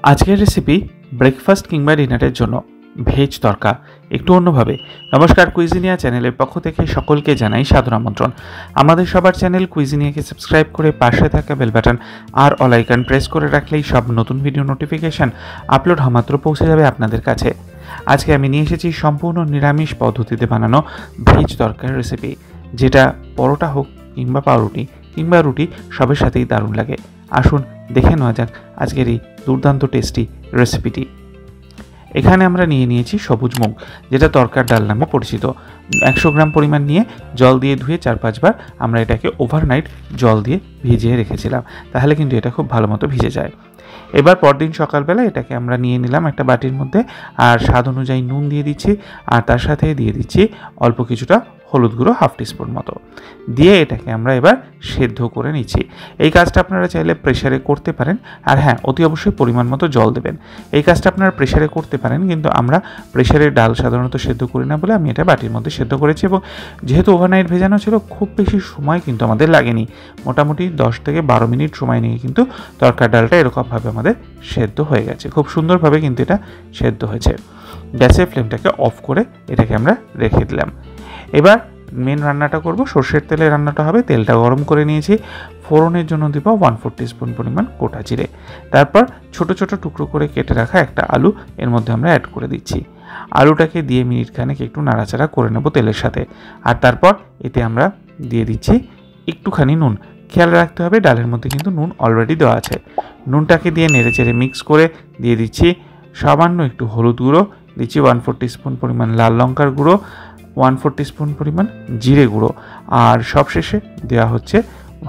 আজকের recipe breakfast কিংবা ডিনারের জন্য ভেজ তরকা একটু অন্যভাবে। নমস্কার, কুইজিনিয়া চ্যানেলের পক্ষ থেকে সকলকে জানাই সাদর আমন্ত্রণ। আমাদের সবার চ্যানেল কুইজিনিয়াকে সাবস্ক্রাইব করে পাশে থাকা বেল বাটন আর অল আইকন প্রেস করে রাখলেই সব নতুন ভিডিও নোটিফিকেশন আপলোড হওয়া মাত্র পৌঁছে যাবে আপনাদের কাছে। আজকে আমি নিয়ে এসেছি সম্পূর্ণ নিরামিষ পদ্ধতিতে বানানো ভেজ তরকার রেসিপি, যেটা পরোটা হোক কিংবা পাউরুটি কিংবা রুটি সবের সাথেই দারুণ লাগে। আসুন দেখে নেওয়া যাক আজকের এই দুর্দান্ত টেস্টি রেসিপিটি। এখানে আমরা নিয়ে নিয়েছি সবুজ মুগ, যেটা তরকার ডাল নামে পরিচিত। 100 গ্রাম পরিমাণ নিয়ে জল দিয়ে ধুয়ে 4-5 বার আমরা এটাকে ওভারনাইট জল দিয়ে ভিজিয়ে রেখেছিলাম, তাহলে কিন্তু এটা খুব ভালো মতো ভিজে যায়। এবার পরদিন সকালবেলা এটাকে আমরা নিয়ে নিলাম একটা বাটির মধ্যে, আর স্বাদ অনুযায়ী নুন দিয়ে দিচ্ছি, আর তার সাথে দিয়ে দিচ্ছি অল্প কিছুটা হলুদ গুঁড়ো, 1/2 টিস্পুন মতো দিয়ে এটাকে আমরা এবার সেদ্ধ করে নিচ্ছি। এই কাজটা আপনারা চাইলে প্রেসারে করতে পারেন, আর হ্যাঁ, অতি অবশ্যই পরিমাণ মতো জল দেবেন। এই কাজটা আপনারা প্রেসারে করতে পারেন, কিন্তু আমরা প্রেসারে ডাল সাধারণত সেদ্ধ করি না বলে আমি এটা বাটির মধ্যে সেদ্ধ করেছি। এবং যেহেতু ওভারনাইট ভেজানো ছিল, খুব বেশি সময় কিন্তু আমাদের লাগেনি। মোটামুটি 10 থেকে 12 মিনিট সময় নিয়ে কিন্তু তরকার ডালটা এরকমভাবে আমাদের সেদ্ধ হয়ে গেছে। খুব সুন্দরভাবে কিন্তু এটা সেদ্ধ হয়েছে। গ্যাসের ফ্লেমটাকে অফ করে এটাকে আমরা রেখে দিলাম। এবার মেন রান্নাটা করব, সর্ষের তেলে রান্নাটা হবে। তেলটা গরম করে নিয়েছি। ফোড়নের জন্য দিব 1/4 টিস্পুন পরিমাণ গোটা জিরে। তারপর ছোট ছোট টুকরো করে কেটে রাখা একটা আলু এর মধ্যে আমরা অ্যাড করে দিচ্ছি। আলুটাকে দিয়ে মিনিট খানেক একটু নাড়াচাড়া করে নেব তেলের সাথে। আর তারপর এতে আমরা দিয়ে দিচ্ছি একটুখানি নুন। খেয়াল রাখতে হবে ডালের মধ্যে কিন্তু নুন অলরেডি দেওয়া আছে। নুনটাকে দিয়ে নেড়েচেড়ে মিক্স করে দিয়ে দিচ্ছি সামান্য একটু হলুদ গুঁড়ো, দিচ্ছি 1/4 টিস্পুন পরিমাণ লাল লঙ্কার গুঁড়ো, 1/4 টিস্পুন পরিমাণ জিরে গুঁড়ো, আর সবশেষে দেওয়া হচ্ছে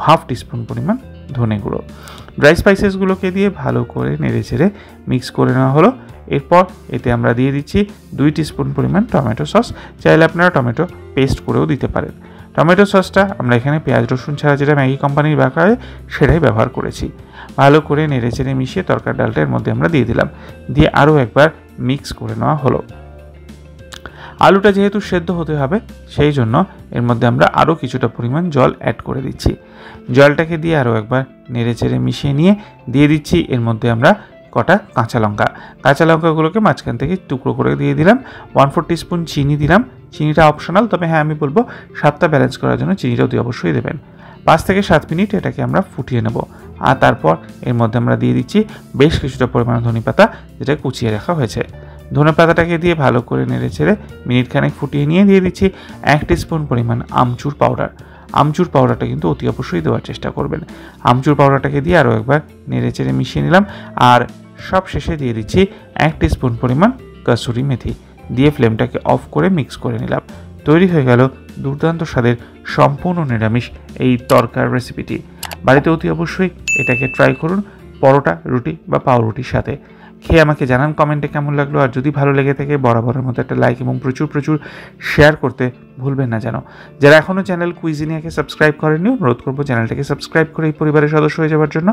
1/2 টিস্পুন পরিমাণ ধনে গুঁড়ো। ড্রাই স্পাইসেসগুলোকে দিয়ে ভালো করে নেড়েচেড়ে মিক্স করে নেওয়া হলো। এরপর এতে আমরা দিয়ে দিচ্ছি 2 টিস্পুন পরিমাণ টমেটো সস। চাইলে আপনারা টমেটো পেস্ট করেও দিতে পারেন। টমেটো সসটা আমরা এখানে পেঁয়াজ রসুন ছাড়া যেটা ম্যাগি কোম্পানির বানায় সেটাই ব্যবহার করেছি। ভালো করে নেড়েচেড়ে মিশিয়ে তরকার ডালটা এর মধ্যে আমরা দিয়ে দিলাম, দিয়ে আরও একবার মিক্স করে নেওয়া হলো। আলুটা যেহেতু সেদ্ধ হতে হবে, সেই জন্য এর মধ্যে আমরা আরও কিছুটা পরিমাণ জল অ্যাড করে দিচ্ছি। জলটাকে দিয়ে আরও একবার নেড়েচেড়ে মিশিয়ে নিয়ে দিয়ে দিচ্ছি এর মধ্যে আমরা কটা কাঁচা লঙ্কা। কাঁচা লঙ্কাগুলোকে মাঝখান থেকে টুকরো করে দিয়ে দিলাম। 1/4 টিস্পুন চিনি দিলাম। চিনিটা অপশনাল, তবে হ্যাঁ, আমি বলবো স্বাদটা ব্যালেন্স করার জন্য চিনিটা অতি অবশ্যই দেবেন। 5 থেকে 7 মিনিট এটাকে আমরা ফুটিয়ে নেব। আর তারপর এর মধ্যে আমরা দিয়ে দিচ্ছি বেশ কিছুটা পরিমাণ ধনেপাতা, যেটা কুচিয়ে রাখা হয়েছে। ধনেপাতাটাকে দিয়ে ভালো করে নেড়েচেড়ে মিনিট খানেক ফুটিয়ে নিয়ে দিয়ে দিচ্ছি 1 টিস্পুন পরিমাণ আমচুর পাউডার। আমচুর পাউডারটা কিন্তু অতি অবশ্যই দেওয়ার চেষ্টা করবেন। আমচুর পাউডারটাকে দিয়ে আরও একবার নেড়েচেড়ে মিশিয়ে নিলাম। আর সব শেষে দিয়ে দিচ্ছি 1 টিস্পুন পরিমাণ কসুরি মেথি দিয়ে ফ্লেমটাকে অফ করে মিক্স করে নিলাম। তৈরি হয়ে গেল দুর্দান্ত স্বাদের সম্পূর্ণ নিরামিষ এই তরকার রেসিপিটি। বাড়িতে অতি অবশ্যই এটাকে ট্রাই করুন পরোটা, রুটি বা পাউরুটির সাথে। খেয়ে আমাকে জানান কমেন্টে কেমন লাগলো। আর যদি ভালো লেগে থাকে বরাবরের মতো একটা লাইক এবং প্রচুর প্রচুর শেয়ার করতে ভুলবেন না যেন। যারা এখনও চ্যানেল কুইজিনিয়াকে সাবস্ক্রাইব করেননি, অনুরোধ করবো চ্যানেলটাকে সাবস্ক্রাইব করে এই পরিবারের সদস্য হয়ে যাওয়ার জন্য।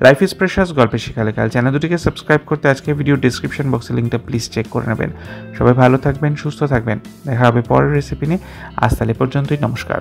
লাইফ ইজ প্রেশাস, গল্পে শেখালেখাল চ্যানেল দুটিকে সাবস্ক্রাইব করতে আজকে ভিডিও ডিসক্রিপশন বক্সের লিঙ্কটা প্লিজ চেক করে নেবেন। সবাই ভালো থাকবেন, সুস্থ থাকবেন। দেখা হবে পরের রেসিপি নিয়ে। আজ তাহলে পর্যন্তই, নমস্কার।